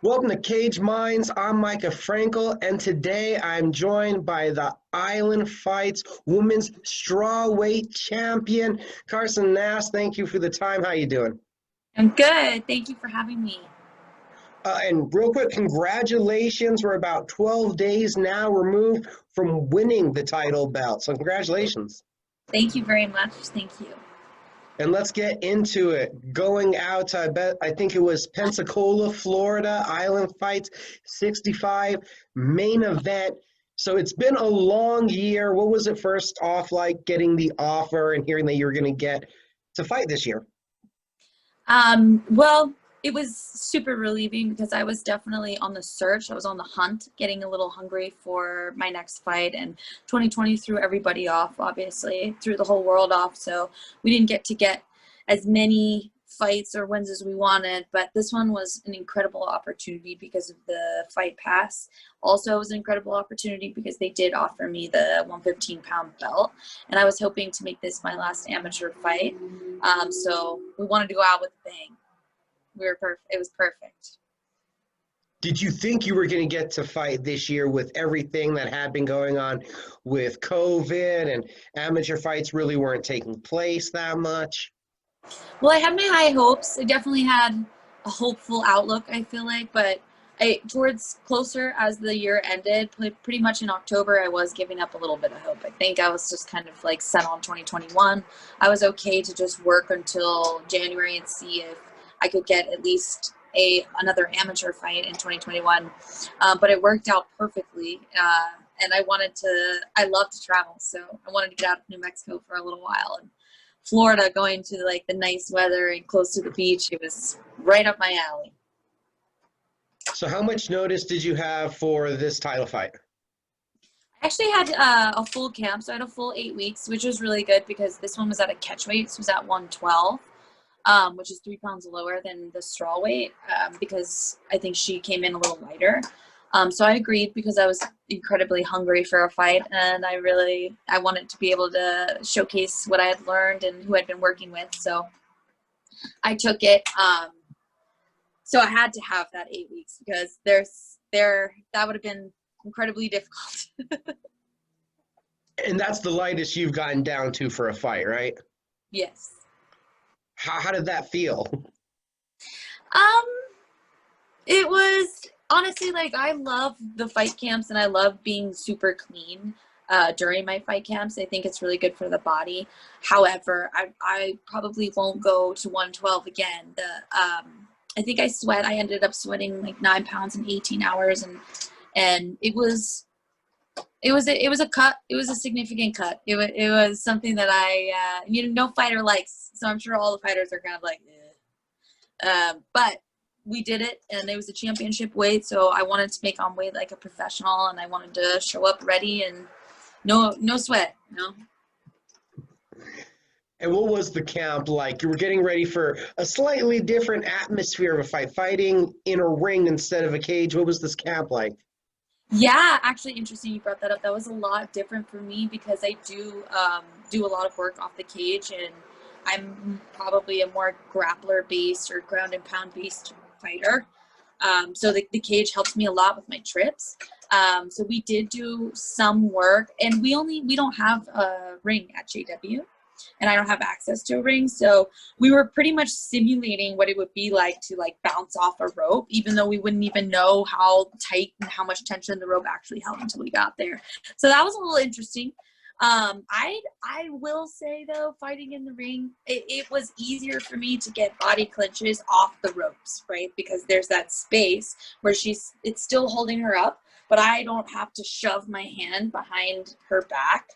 Welcome to Cage Minds. I'm Mika Frankl, and today I'm joined by the Island Fights Women's Strawweight Champion, Carsyn Nash. Thank you for the time. How you doing? I'm good. Thank you for having me. And real quick, congratulations. We're about 12 days now removed from winning the title belt. So congratulations. Thank you very much. Thank you. And let's get into it. Going out, I think it was Pensacola, Florida, Island Fights 65 main event. So it's been a long year. What was it first off like getting the offer and hearing that you were going to get to fight this year? Well, it was super relieving because I was definitely on the search. I was on the hunt, getting a little hungry for my next fight. And 2020 threw everybody off, obviously, threw the whole world off. So we didn't get as many fights or wins as we wanted. But this one was an incredible opportunity because of the fight pass. Also, it was an incredible opportunity because they did offer me the 115-pound belt. And I was hoping to make this my last amateur fight. So we wanted to go out with a bang. We were perfect. It was perfect. Did you think you were going to get to fight this year with everything that had been going on with COVID and amateur fights really weren't taking place that much? Well, I had my high hopes. I definitely had a hopeful outlook, I feel like, but towards closer as the year ended, pretty much in October, I was giving up a little bit of hope. I think I was just kind of like set on 2021. I was okay to just work until January and see if I could get at least another amateur fight in 2021. But it worked out perfectly. And I love to travel. So I wanted to get out of New Mexico for a little while. And Florida, going to like the nice weather and close to the beach, it was right up my alley. So how much notice did you have for this title fight? I actually had a full camp, so I had a full 8 weeks, which was really good because this one was at a catch weight. So it was at 112. Which is 3 pounds lower than the straw weight, because I think she came in a little lighter. So I agreed because I was incredibly hungry for a fight, and I wanted to be able to showcase what I had learned and who I'd been working with. So I took it. So I had to have that 8 weeks because that would have been incredibly difficult. And that's the lightest you've gotten down to for a fight, right? Yes. How did that feel? It was honestly like I love the fight camps and I love being super clean during my fight camps. I think it's really good for the body. However, I probably won't go to 112 again. I think I ended up sweating like 9 pounds in 18 hours, and it was a cut. It was a significant cut. It was something that no fighter likes. So I'm sure all the fighters are kind of like, but we did it, and it was a championship weight. So I wanted to make on weight like a professional, and I wanted to show up ready and no sweat, And what was the camp like? You were getting ready for a slightly different atmosphere of a fight, fighting in a ring instead of a cage. What was this camp like? Yeah, actually, interesting you brought that up. That was a lot different for me because I do a lot of work off the cage, and I'm probably a more grappler based or ground and pound based fighter. So the cage helps me a lot with my trips. So we did do some work, and we don't have a ring at JW, and I don't have access to a ring. So we were pretty much simulating what it would be like to like bounce off a rope, even though we wouldn't even know how tight and how much tension the rope actually held until we got there. So that was a little interesting. I will say though, fighting in the ring, it was easier for me to get body clinches off the ropes, right? Because there's that space where it's still holding her up, but I don't have to shove my hand behind her back,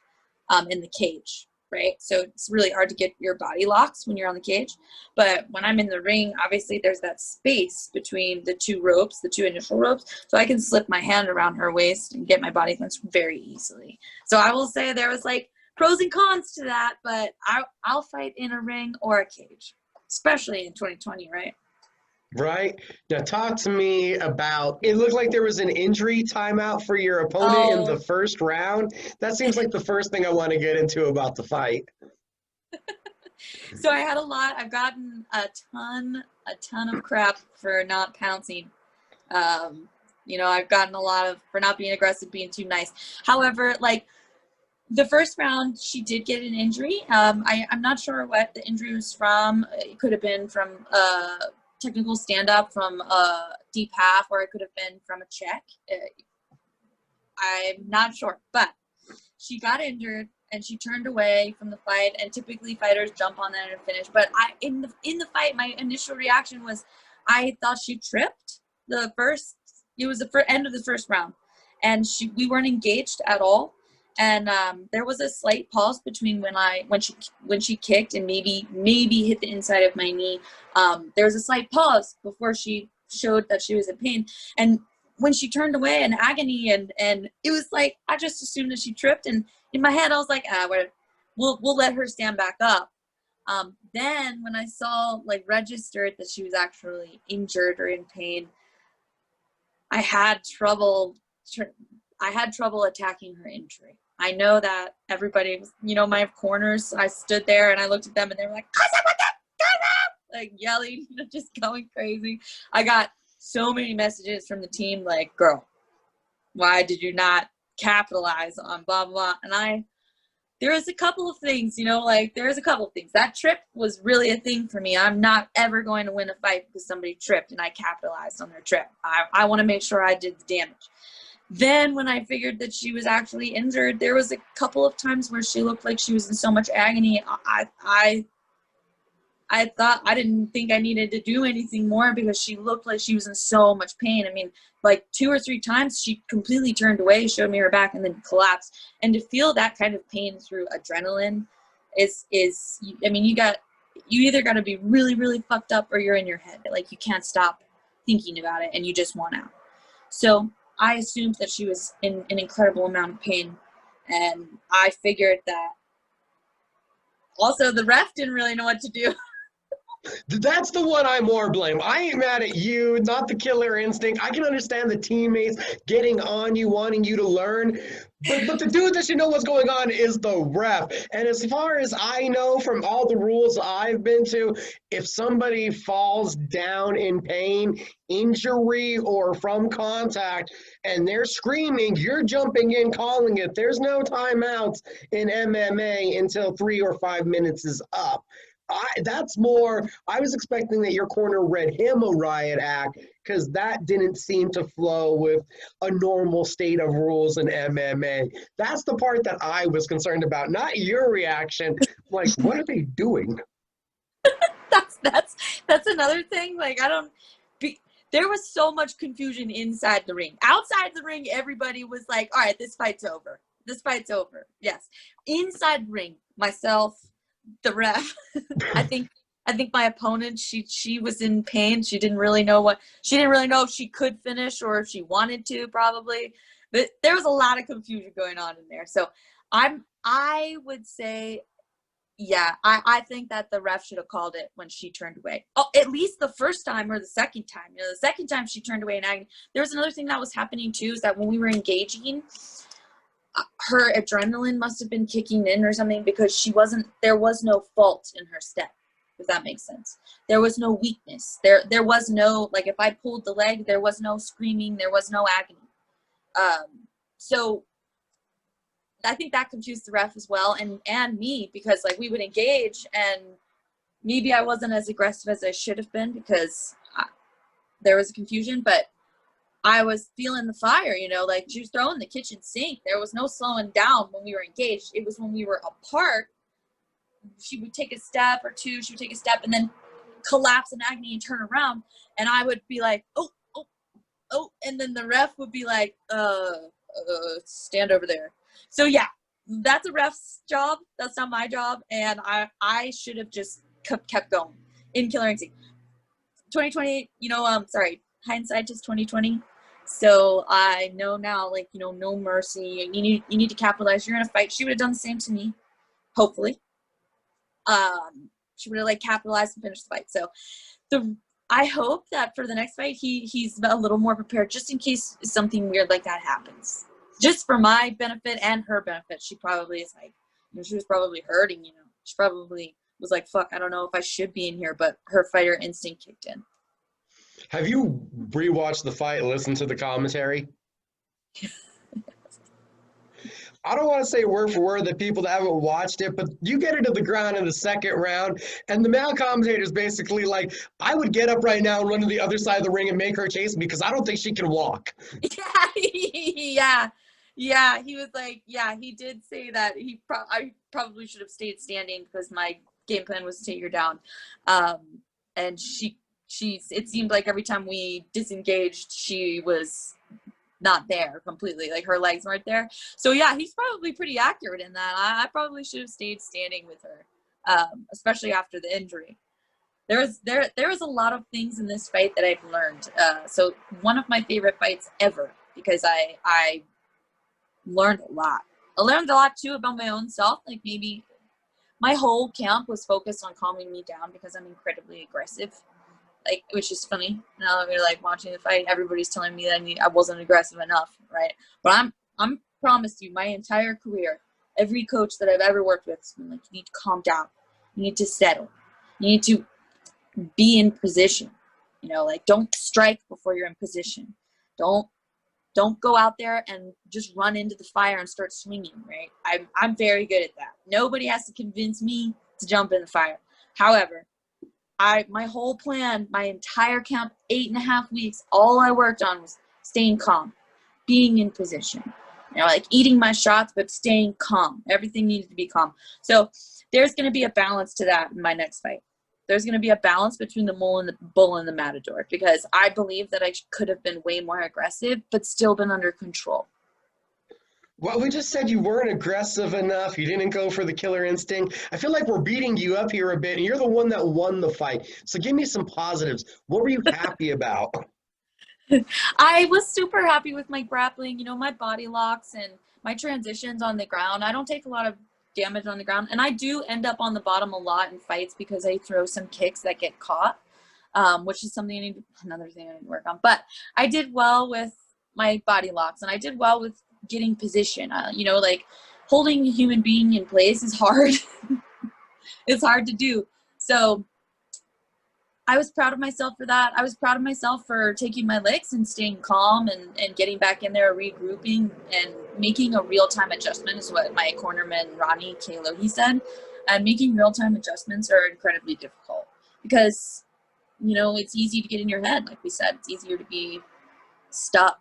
in the cage. Right? So it's really hard to get your body locks when you're on the cage. But when I'm in the ring, obviously there's that space between the two ropes, the two initial ropes. So I can slip my hand around her waist and get my body clenched very easily. So I will say there was like pros and cons to that, but I'll fight in a ring or a cage, especially in 2020, right? Right? Now, talk to me about it. Looked like there was an injury timeout for your opponent in the Oh, first round. That seems like the first thing I want to get into about the fight. so I've gotten a ton of crap for not pouncing. You know, I've gotten a lot of, for not being aggressive, being too nice. However, like, the first round, she did get an injury. I'm not sure what the injury was from. It could have been from a technical stand-up, from a deep half, or it could have been from a check. I'm not sure, but she got injured and she turned away from the fight. And typically, fighters jump on that and finish. But in the fight, my initial reaction was, I thought she tripped. It was the end of the first round, and we weren't engaged at all. And there was a slight pause between when she kicked and maybe hit the inside of my knee. There was a slight pause before she showed that she was in pain. And when she turned away in agony, and it was like, I just assumed that she tripped. And in my head, I was like, we'll let her stand back up. Then when I saw, like, registered that she was actually injured or in pain, I had trouble attacking her injury. I know that everybody was, you know, my corners, I stood there and I looked at them and they were like, like yelling, just going crazy. I got so many messages from the team like, girl, why did you not capitalize on blah, blah, blah? And there was a couple of things, you know, like, there's a couple of things. That trip was really a thing for me. I'm not ever going to win a fight because somebody tripped and I capitalized on their trip. I want to make sure I did the damage. Then when I figured that she was actually injured, there was a couple of times where she looked like she was in so much agony. I thought, I didn't think I needed to do anything more because she looked like she was in so much pain. I mean, like 2 or 3 times she completely turned away, showed me her back, and then collapsed. And to feel that kind of pain through adrenaline is I mean, you either got to be really, really fucked up or you're in your head. Like, you can't stop thinking about it and you just want out. So I assumed that she was in an incredible amount of pain. And I figured that also the ref didn't really know what to do. That's the one I more blame. I ain't mad at you, not the killer instinct. I can understand the teammates getting on you, wanting you to learn. But the dude that should know what's going on is the ref. And as far as I know from all the rules I've been to, if somebody falls down in pain, injury, or from contact, and they're screaming, you're jumping in, calling it. There's no timeouts in MMA until 3 or 5 minutes is up. I was expecting that your corner read him a riot act because that didn't seem to flow with a normal state of rules in MMA. That's the part that I was concerned about, not your reaction. Like, what are they doing? That's another thing. Like, there was so much confusion inside the ring. Outside the ring, everybody was like, all right, this fight's over. This fight's over. Yes. Inside the ring, myself, the ref, I think my opponent, she was in pain. She didn't really know if she could finish or if she wanted to, probably. But there was a lot of confusion going on in there. So I would say, yeah, I think that the ref should have called it when she turned away. Oh, at least the first time or the second time. You know, the second time she turned away in agony. There was another thing that was happening too, is that when we were engaging, her adrenaline must have been kicking in or something, because there was no fault in her step, if that makes sense. There was no weakness. There was no, like, if I pulled the leg, there was no screaming, there was no agony. So I think that confused the ref as well, and me, because, like, we would engage and maybe I wasn't as aggressive as I should have been because there was a confusion, but I was feeling the fire, you know, like she was throwing the kitchen sink. There was no slowing down when we were engaged. It was when we were apart, she would take a step or two, she would take a step and then collapse in agony and turn around. And I would be like, oh. And then the ref would be like, stand over there. So yeah, that's a ref's job. That's not my job. And I should have just kept going in Killer Instinct. 2020, you know, sorry, hindsight is 2020. So I know now, like, you know, no mercy. You need to capitalize. You're in a fight. She would have done the same to me, hopefully. She would have, like, capitalized and finished the fight. So I hope that for the next fight he's a little more prepared, just in case something weird like that happens. Just for my benefit and her benefit. She probably is like, you know, she was probably hurting. You know, she probably was like, fuck, I don't know if I should be in here, but her fighter instinct kicked in. Have you rewatched the fight and listened to the commentary? I don't want to say word for word that people that haven't watched it, but you get her to the ground in the second round, and the male commentator is basically like, I would get up right now and run to the other side of the ring and make her chase me because I don't think she can walk. Yeah, yeah. He was like, yeah, he did say that. I probably should have stayed standing because my game plan was to take her down. And it seemed like every time we disengaged, she was not there completely. Like her legs weren't there. So yeah, he's probably pretty accurate in that. I probably should have stayed standing with her, especially after the injury. There was a lot of things in this fight that I've learned. So one of my favorite fights ever because I learned a lot. I learned a lot too about my own self. Like maybe my whole camp was focused on calming me down because I'm incredibly aggressive. Like, which is funny. Now that we're like watching the fight, everybody's telling me that I wasn't aggressive enough, right? But I'm promised you, my entire career, every coach that I've ever worked with has been like, you need to calm down, you need to settle, you need to be in position. You know, like don't strike before you're in position. Don't go out there and just run into the fire and start swinging, right? I'm very good at that. Nobody has to convince me to jump in the fire. However, my whole plan, my entire camp, 8.5 weeks, all I worked on was staying calm, being in position. You know, like eating my shots, but staying calm. Everything needed to be calm. So there's going to be a balance to that in my next fight. There's going to be a balance between the bull and the matador because I believe that I could have been way more aggressive, but still been under control. Well, we just said you weren't aggressive enough. You didn't go for the killer instinct. I feel like we're beating you up here a bit, and you're the one that won the fight. So give me some positives. What were you happy about? I was super happy with my grappling, you know, my body locks and my transitions on the ground. I don't take a lot of damage on the ground, and I do end up on the bottom a lot in fights because I throw some kicks that get caught, which is another thing I need to work on. But I did well with my body locks, and I did well with getting position. You know, like holding a human being in place is hard. It's hard to do. So I was proud of myself for that. I was proud of myself for taking my licks and staying calm and getting back in there, regrouping and making a real-time adjustment is what my cornerman, Ronnie Kalo, he said. And making real-time adjustments are incredibly difficult because, you know, it's easy to get in your head. Like we said, it's easier to be stuck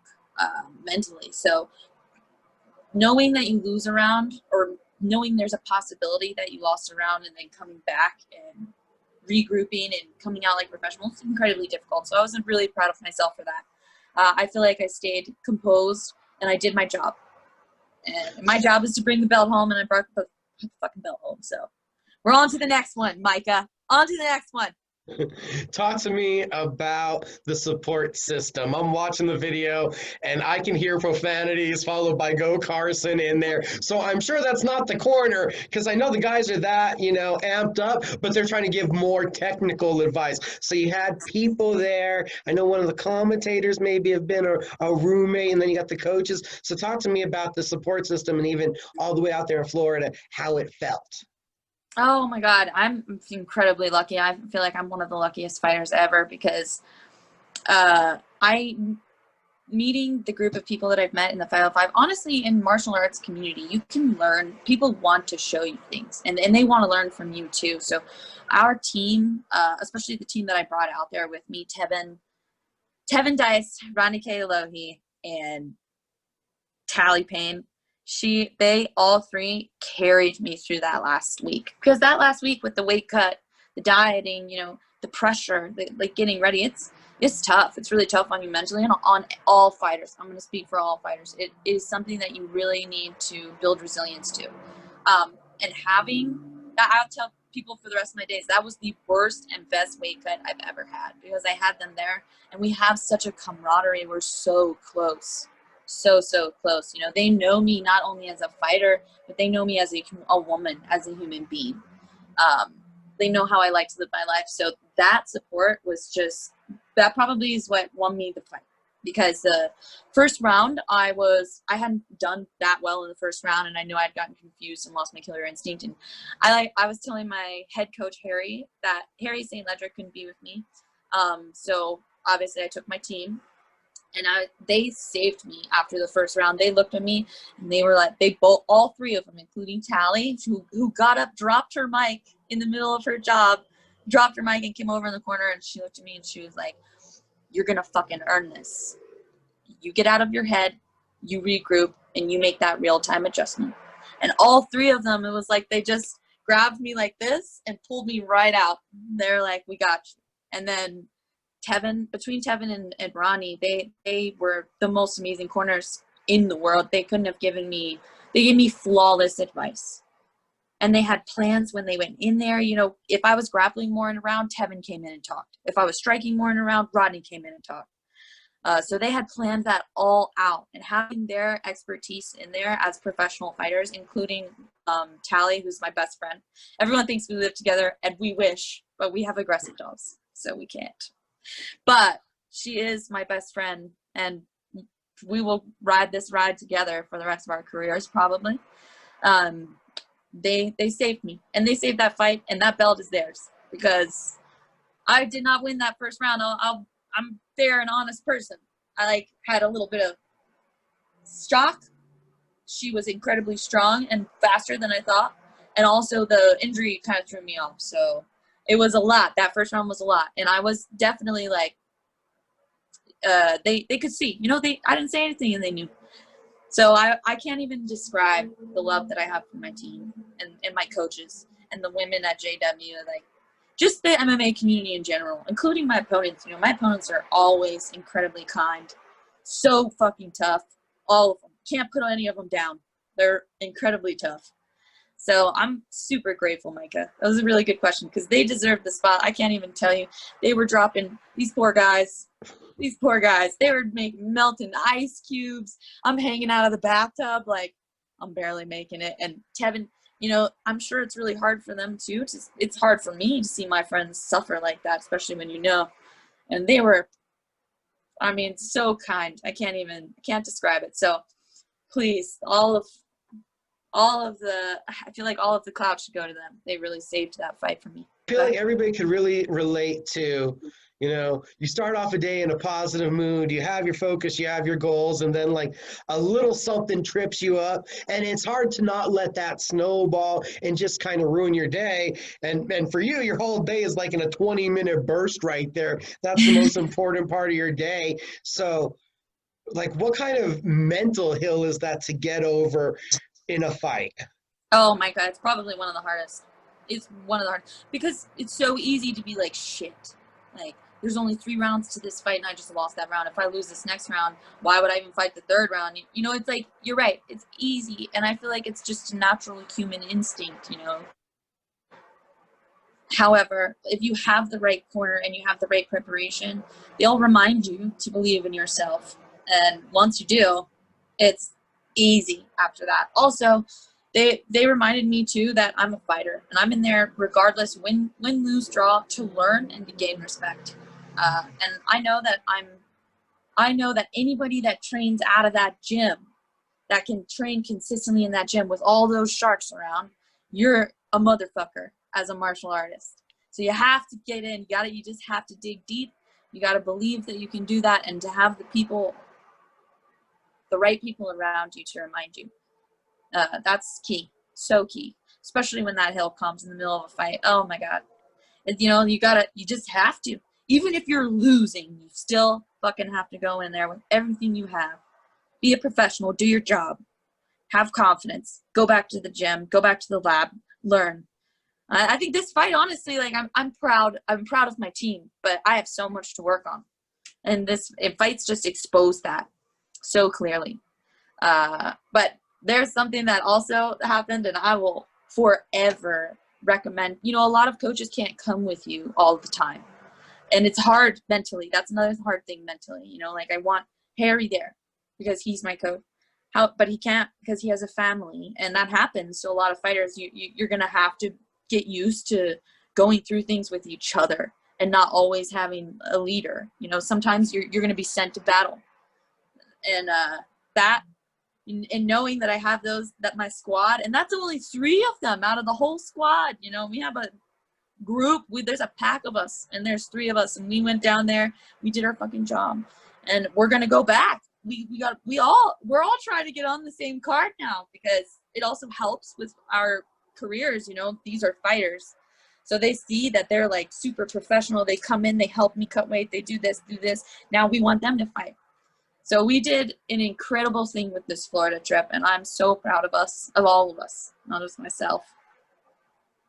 mentally. So knowing that you lose a round or knowing there's a possibility that you lost a round and then coming back and regrouping and coming out like professionals is incredibly difficult. So I was really proud of myself for that. I feel like I stayed composed and I did my job. And my job is to bring the belt home, and I brought the fucking belt home. So we're on to the next one, Mika. On to the next one. Talk to me about the support system. I'm watching the video and I can hear profanities followed by "Go Carsyn" in there. So I'm sure that's not the corner because I know the guys are that, you know, amped up, but they're trying to give more technical advice. So you had people there. I know one of the commentators maybe have been a roommate, and then you got the coaches. So talk to me about the support system and even all the way out there in Florida, how it felt. Oh my God, I'm incredibly lucky. I feel like I'm one of the luckiest fighters ever because I meeting the group of people that I've met in the 505, honestly, in martial arts community, you can learn. People want to show you things, and they want to learn from you too. So our team, especially the team that I brought out there with me, Tevin Dice, Ronnie K. Alohi, and Tally Payne, they all three carried me through that last week, because that last week with the weight cut, the dieting, you know, the pressure, like getting ready, it's tough. It's really tough on you mentally and on all fighters. I'm going to speak for all fighters. It is something that you really need to build resilience to. And having that, I'll tell people for the rest of my days, that was the worst and best weight cut I've ever had, because I had them there and we have such a camaraderie. We're so close. So close. You know, they know me not only as a fighter, but they know me as a woman, as a human being. They know how I like to live my life. So that support was that probably is what won me the fight, because the first round I hadn't done that well in the first round, and I knew I'd gotten confused and lost my killer instinct. And I was telling my head coach Harry that Harry St. Ledger couldn't be with me. So obviously I took my team, and they saved me after the first round. They looked at me and they were like, all three of them, including Tally, who got up, dropped her mic in the middle of her job, dropped her mic and came over in the corner, and she looked at me and she was like, you're gonna fucking earn this. You get out of your head, you regroup, and you make that real-time adjustment. And all three of them, it was like they just grabbed me like this and pulled me right out. They're like, we got you. And then between Tevin and Ronnie, they were the most amazing corners in the world. They gave me flawless advice. And they had plans when they went in there. You know, if I was grappling more in a round, Tevin came in and talked. If I was striking more in a round, Rodney came in and talked. So they had planned that all out, and having their expertise in there as professional fighters, including Tally, who's my best friend. Everyone thinks we live together, and we wish, but we have aggressive dogs, so we can't. But she is my best friend, and we will ride this ride together for the rest of our careers, probably. They saved me, and they saved that fight, and that belt is theirs, because I did not win that first round. I'm fair and honest person. I had a little bit of shock. She was incredibly strong and faster than I thought. And also the injury kind of threw me off. So it was a lot. That first round was a lot. And I was definitely like, they could see, you know, I didn't say anything and they knew. So I can't even describe the love that I have for my team and my coaches and the women at JW. Like, just the MMA community in general, including my opponents. You know, my opponents are always incredibly kind. So fucking tough. All of them. Can't put any of them down. They're incredibly tough. So I'm super grateful, Mika. That was a really good question, because they deserve the spot. I can't even tell you. They were dropping, these poor guys, they were melting ice cubes. I'm hanging out of the bathtub like I'm barely making it. And Tevin, you know, I'm sure it's really hard for them too. It's hard for me to see my friends suffer like that, especially when you know. And they were, I mean, so kind. I can't describe it. So please, I feel like all of the clout should go to them. They really saved that fight for me. I feel like everybody could really relate to, you know, you start off a day in a positive mood, you have your focus, you have your goals, and then like a little something trips you up, and it's hard to not let that snowball and just kind of ruin your day. And for you, your whole day is like in a 20-minute burst right there. That's the most important part of your day. So like, what kind of mental hill is that to get over in a fight? Oh my God, it's probably one of the hardest. It's one of the hardest, because it's so easy to be like, shit, like, there's only 3 rounds to this fight and I just lost that round. If I lose this next round, why would I even fight the 3rd round? You know, it's like, you're right. It's easy. And I feel like it's just a natural human instinct, you know. However, if you have the right corner and you have the right preparation, they'll remind you to believe in yourself. And once you do, it's easy after that. Also, they reminded me too that I'm a fighter and I'm in there regardless, win, lose, draw, to learn and to gain respect. And I know that anybody that trains out of that gym, that can train consistently in that gym with all those sharks around, you're a motherfucker as a martial artist. So you have to get in. You just have to dig deep. You got to believe that you can do that, and to have the right people around you to remind you. That's key. So key. Especially when that hill comes in the middle of a fight. Oh my God. You know, you just have to. Even if you're losing, you still fucking have to go in there with everything you have. Be a professional. Do your job. Have confidence. Go back to the gym. Go back to the lab. Learn. I think this fight, honestly, like, I'm proud. I'm proud of my team, but I have so much to work on. And fights just expose that so clearly. But there's something that also happened, and I will forever recommend. You know, a lot of coaches can't come with you all the time, and it's hard mentally. That's another hard thing mentally. You know, like, I want Harry there because he's my coach. But he can't because he has a family, and that happens to a lot of fighters. You're gonna have to get used to going through things with each other and not always having a leader. You know, sometimes you're gonna be sent to battle, and and knowing that I have that my squad, and that's only 3 of them out of the whole squad. You know, we have a group. There's a pack of us, and there's 3 of us, and we went down there. We did our fucking job, and we're gonna go back. We're all trying to get on the same card now, because it also helps with our careers. You know, these are fighters, so they see that they're like super professional. They come in, they help me cut weight, they do this. Now we want them to fight. So we did an incredible thing with this Florida trip, and I'm so proud of us, of all of us, not just myself.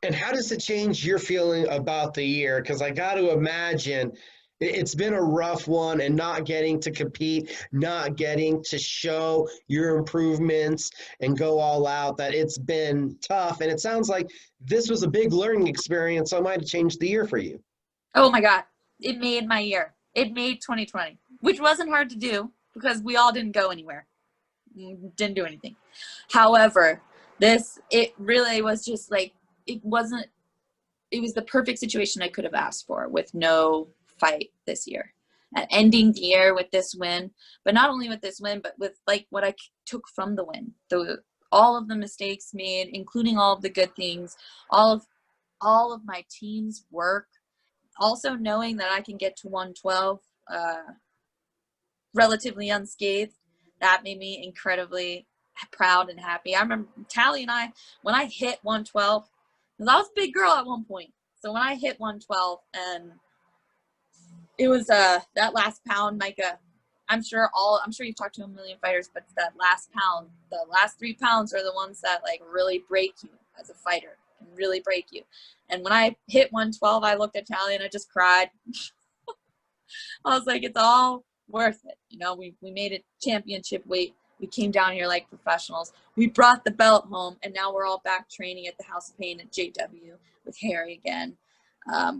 And how does it change your feeling about the year? Because I got to imagine it's been a rough one, and not getting to compete, not getting to show your improvements and go all out, that it's been tough. And it sounds like this was a big learning experience, so it might have changed the year for you. Oh my God, it made my year. It made 2020, which wasn't hard to do because we all didn't go anywhere, didn't do anything. However, it really was just like, it was the perfect situation I could have asked for, with no fight this year, and ending the year with this win. But not only with this win, but with like what I took from the win, all of the mistakes made, including all of the good things, all of my team's work. Also knowing that I can get to 112 relatively unscathed, that made me incredibly proud and happy. I remember Tally and I, when I hit 112, because I was a big girl at one point, so when I hit 112, and it was that last pound, Micah, I'm sure you've talked to a million fighters, but that last pound, the last 3 pounds are the ones that like really break you as a fighter, and really break you. And when I hit 112, I looked at Tally and I just cried. I was like, it's all worth it. You know, we made it championship weight. We came down here like professionals. We brought the belt home, and now we're all back training at the House of Pain at JW with Harry again,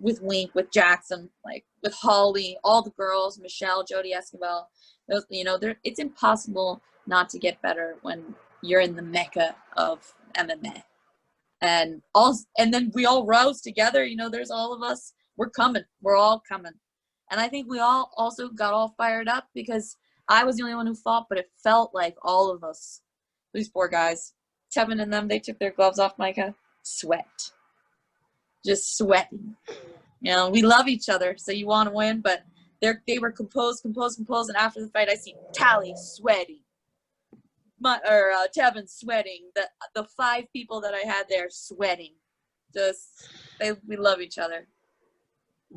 with Wink, with Jackson, like with Holly, all the girls, Michelle, Jody Esquivel. Those, you know, it's impossible not to get better when you're in the mecca of MMA. And then we all rose together. You know, there's all of us. We're coming. We're all coming. And I think we all also got all fired up because I was the only one who fought, but it felt like all of us, these 4 guys, Tevin and them, they took their gloves off, Micah, sweat. Just sweating. You know, we love each other, so you want to win, but they were composed, and after the fight, I see Tally sweating. Tevin sweating. The 5 people that I had there sweating. We love each other.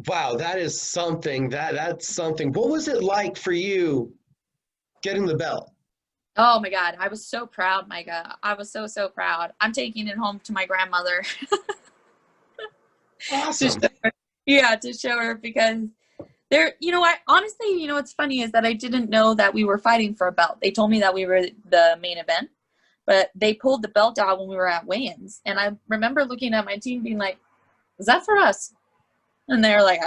Wow, that is something. That's something. What was it like for you getting the belt? Oh my God, I was so proud, Micah. I was so proud. I'm taking it home to my grandmother. Awesome. to show her, because honestly, what's funny is that I didn't know that we were fighting for a belt. They told me that we were the main event, but they pulled the belt out when we were at weigh-ins. And I remember looking at my team being like, is that for us? And they're like,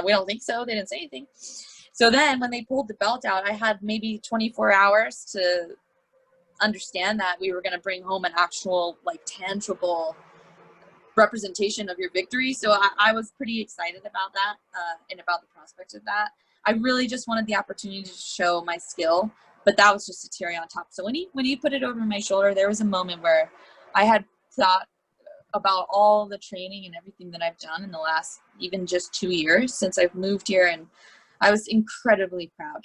we don't think so. They didn't say anything. So then when they pulled the belt out, I had maybe 24 hours to understand that we were going to bring home an actual, like, tangible representation of your victory. So I was pretty excited about that and about the prospect of that. I really just wanted the opportunity to show my skill, but that was just a cherry on top. So when he put it over my shoulder, there was a moment where I had thought about all the training and everything that I've done in the last even just 2 years since I've moved here, and I was incredibly proud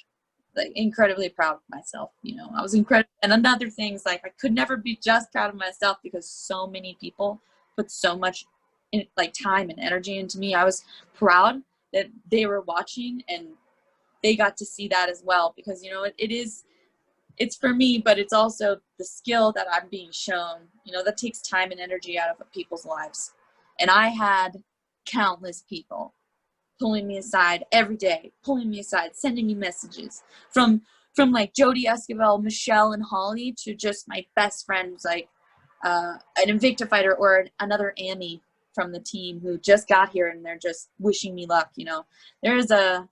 of myself. I was incredible. And another thing is, like, I could never be just proud of myself because so many people put so much time and energy into me. I was proud that they were watching and they got to see that as well, because it's for me, but it's also the skill that I'm being shown, that takes time and energy out of people's lives. And I had countless people pulling me aside every day, sending me messages from like Jody Esquivel, Michelle, and Holly, to just my best friend who's like an Invicta fighter, or another Amy from the team who just got here, and they're just wishing me luck. There is a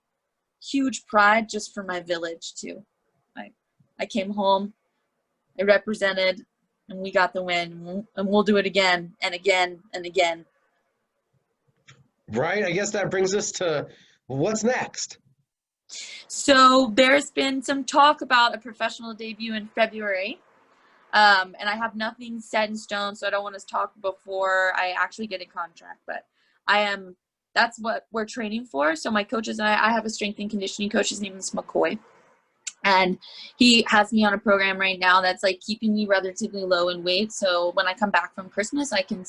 huge pride just for my village too. I came home, I represented, and we got the win, and we'll do it again and again and again. Right. I guess that brings us to what's next. So there's been some talk about a professional debut in February. And I have nothing set in stone, so I don't want to talk before I actually get a contract. But That's what we're training for. So my coaches and I have a strength and conditioning coach. His name is McCoy. And he has me on a program right now that's like keeping me relatively low in weight. So when I come back from Christmas, I can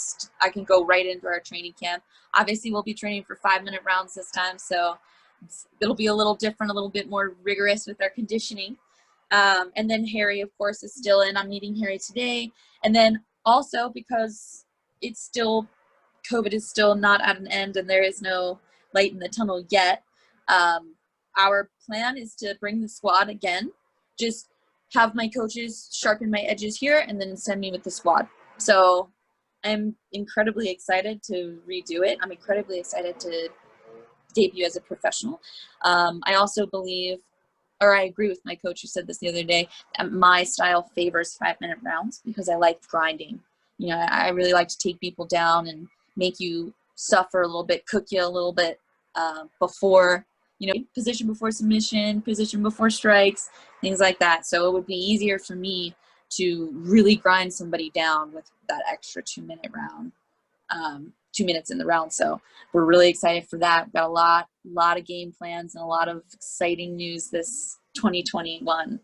go right into our training camp. Obviously, we'll be training for 5-minute rounds this time. So it'll be a little different, a little bit more rigorous with our conditioning. And then Harry, of course, is still in. I'm meeting Harry today. And then also because it's still, COVID is still not at an end and there is no light in the tunnel yet. Our plan is to bring the squad again, just have my coaches sharpen my edges here and then send me with the squad. So I'm incredibly excited to redo it. I'm incredibly excited to debut as a professional. I also believe, or I agree with my coach who said this the other day, that my style favors 5-minute rounds because I like grinding. You know, I really like to take people down and make you suffer a little bit, cook you a little bit before, you know, position before submission, position before strikes, things like that. So it would be easier for me to really grind somebody down with that extra 2-minute round, 2 minutes in the round. So we're really excited for that. We've got a lot of game plans and a lot of exciting news this 2021.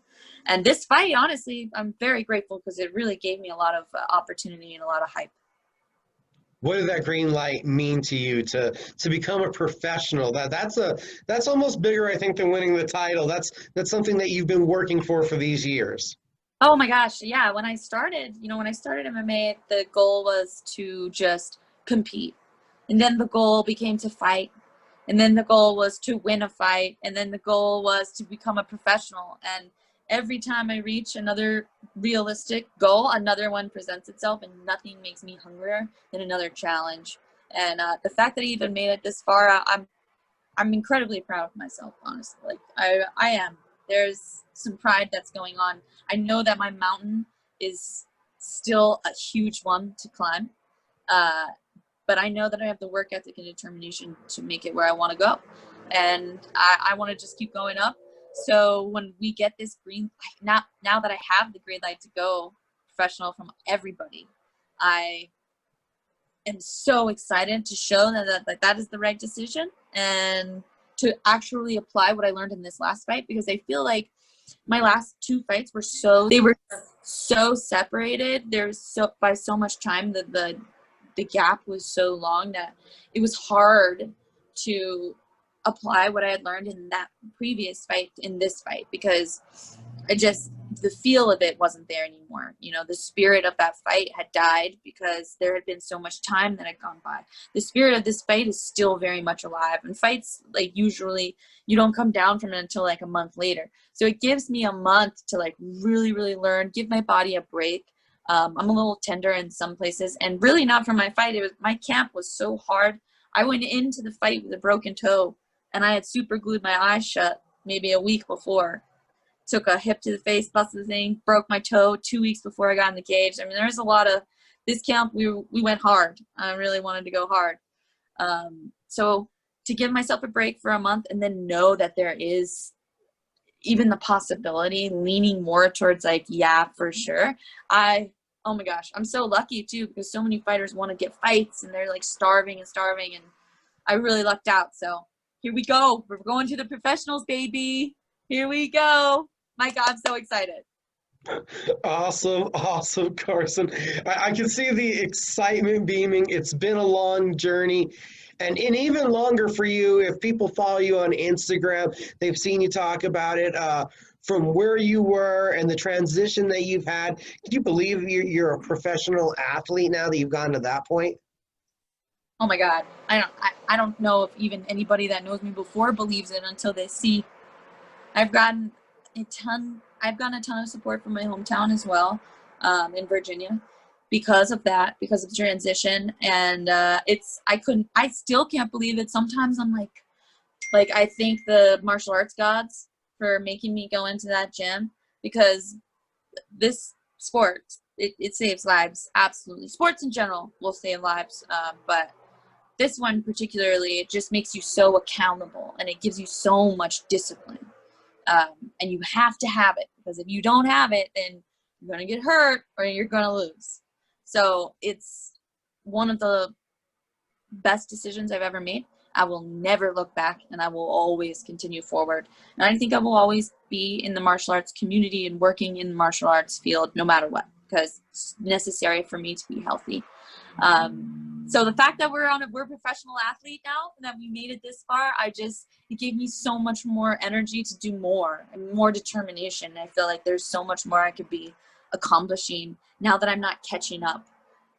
And this fight, honestly, I'm very grateful because it really gave me a lot of opportunity and a lot of hype. What did that green light mean to you to become a professional? That's almost bigger, I think, than winning the title. That's something that you've been working for these years. Oh my gosh, yeah. When I started MMA, the goal was to just compete. And then the goal became to fight. And then the goal was to win a fight. And then the goal was to become a professional. And every time I reach another realistic goal, another one presents itself, and nothing makes me hungrier than another challenge. And the fact that I even made it this far, I'm incredibly proud of myself, honestly. Like I am. There's some pride that's going on. I know that my mountain is still a huge one to climb, but I know that I have the work ethic and determination to make it where I want to go, and I want to just keep going up. So when we get this green light, now that I have the green light to go professional from everybody, I am so excited to show that is the right decision and to actually apply what I learned in this last fight, because I feel like my last 2 fights were so separated. There's by so much time that the gap was so long that it was hard to apply what I had learned in that previous fight in this fight, because the feel of it wasn't there anymore. You know, the spirit of that fight had died because there had been so much time that had gone by. The spirit of this fight is still very much alive, and fights, like, usually you don't come down from it until like a month later. So it gives me a month to like really, really learn, give my body a break. I'm a little tender in some places, and really not from my fight. My camp was so hard. I went into the fight with a broken toe, and I had super glued my eyes shut maybe a week before. Took a hip to the face, busted the thing, broke my toe 2 weeks before I got in the cage. I mean, there's a lot of this camp. We went hard. I really wanted to go hard. So to give myself a break for a month and then know that there is even the possibility, leaning more towards like, yeah, for sure. Oh my gosh, I'm so lucky too, because so many fighters want to get fights and they're like starving, and I really lucked out. So here we go. We're going to the professionals, baby. Here we go. My God, I'm so excited. Awesome, Carsyn. I can see the excitement beaming. It's been a long journey, and even longer for you. If people follow you on Instagram, they've seen you talk about it, from where you were and the transition that you've had. Can you believe you're a professional athlete now that you've gotten to that point? Oh my God. I don't know if even anybody that knows me before believes it until they see. I've gotten a ton of support from my hometown as well, in Virginia, because of that, because of the transition. And I still can't believe it. Sometimes I'm like I thank the martial arts gods for making me go into that gym, because this sport, it saves lives. Absolutely. Sports in general will save lives. But this one particularly, it just makes you so accountable, and it gives you so much discipline. And you have to have it, because if you don't have it, then you're going to get hurt or you're going to lose. So it's one of the best decisions I've ever made. I will never look back, and I will always continue forward. And I think I will always be in the martial arts community and working in the martial arts field no matter what, because it's necessary for me to be healthy. So the fact that we're a professional athlete now, and that we made it this far, it gave me so much more energy to do more and more determination. I feel like there's so much more I could be accomplishing now that I'm not catching up.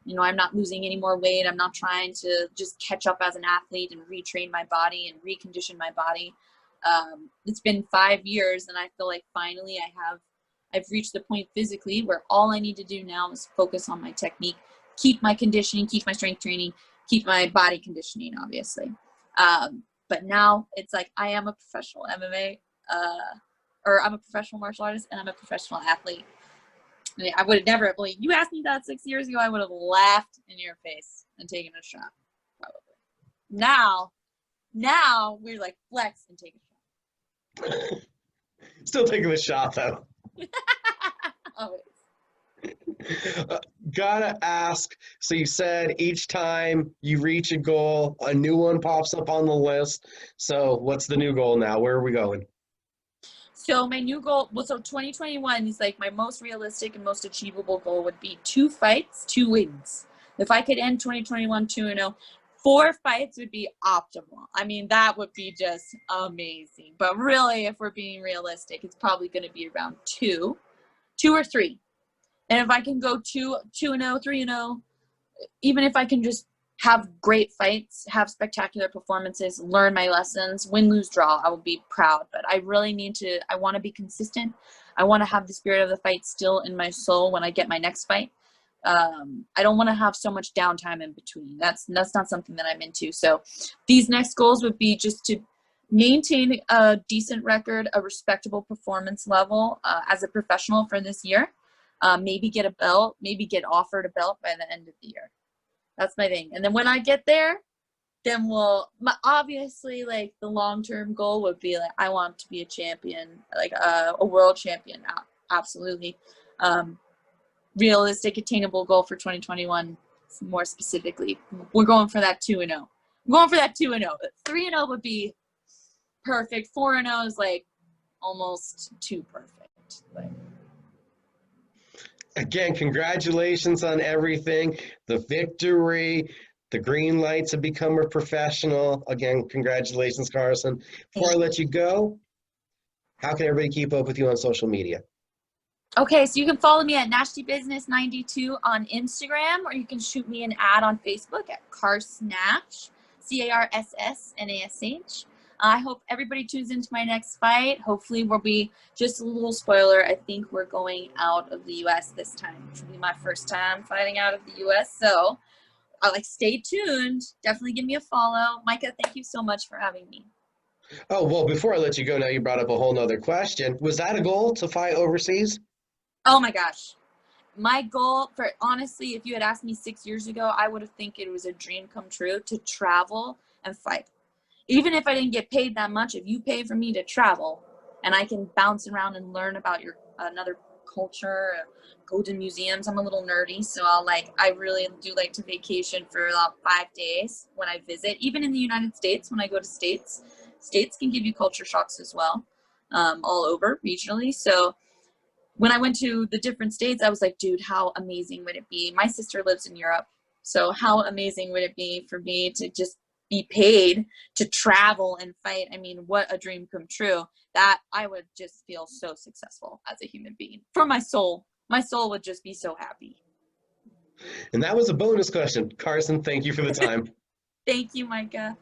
You know, I'm not losing any more weight. I'm not trying to just catch up as an athlete and retrain my body and recondition my body. It's been 5 years, and I feel like finally I've reached the point physically where all I need to do now is focus on my technique, keep my conditioning, keep my strength training, keep my body conditioning, obviously. But now it's like I am a professional MMA, or I'm a professional martial artist, and I'm a professional athlete. I mean, I would have never believed. You asked me that 6 years ago, I would have laughed in your face and taken a shot, probably. Now we're like flex and take a shot. Still taking the shot though. Always. Gotta ask, so you said each time you reach a goal, a new one pops up on the list. So what's the new goal now? Where are we going? So my new goal, so 2021 is like my most realistic and most achievable goal would be 2 fights, 2 wins. If I could end 2021 2-0, 4 fights would be optimal. I mean, that would be just amazing. But really, if we're being realistic, it's probably going to be around 2 or 3. And if I can go 2-0, 3-0, even if I can just have great fights, have spectacular performances, learn my lessons, win, lose, draw, I will be proud. But I really I want to be consistent. I want to have the spirit of the fight still in my soul when I get my next fight. I don't want to have so much downtime in between. That's not something that I'm into. So these next goals would be just to maintain a decent record, a respectable performance level as a professional for this year. Maybe get a belt, maybe get offered a belt by the end of the year. That's my thing. And then when I get there, then obviously, like, the long-term goal would be, like, I want to be a champion, like a world champion. Absolutely. Realistic, attainable goal for 2021, more specifically. We're going for that 2-0. I'm going for that 2-0. 3-0 would be perfect. 4-0 is, like, almost too perfect. Like, Again, congratulations on everything. The victory, the green lights to become a professional. Again, congratulations, Carsyn. Before I let you go, how can everybody keep up with you on social media? Okay, so you can follow me at NashtyBusiness92 on Instagram, or you can shoot me an ad on Facebook at Carsyn Nash, CARSSNASH. I hope everybody tunes into my next fight. Hopefully we'll be, just a little spoiler, I think we're going out of the U.S. this time, which will be my first time fighting out of the U.S. So, stay tuned. Definitely give me a follow. Mika, thank you so much for having me. Oh, well, before I let you go, now you brought up a whole nother question. Was that a goal to fight overseas? Oh my gosh. My goal honestly, if you had asked me 6 years ago, I would have think it was a dream come true to travel and fight. Even if I didn't get paid that much, if you pay for me to travel and I can bounce around and learn about another culture, go to museums. I'm a little nerdy, so I really do like to vacation for about 5 days when I visit. Even in the United States, when I go to states can give you culture shocks as well, all over regionally. So when I went to the different states, I was like, dude, how amazing would it be? My sister lives in Europe, so how amazing would it be for me to just be paid to travel and fight? I mean, what a dream come true. That I would just feel so successful as a human being. For my soul would just be so happy. And that was a bonus question. Carsyn, thank you for the time. Thank you, Mika.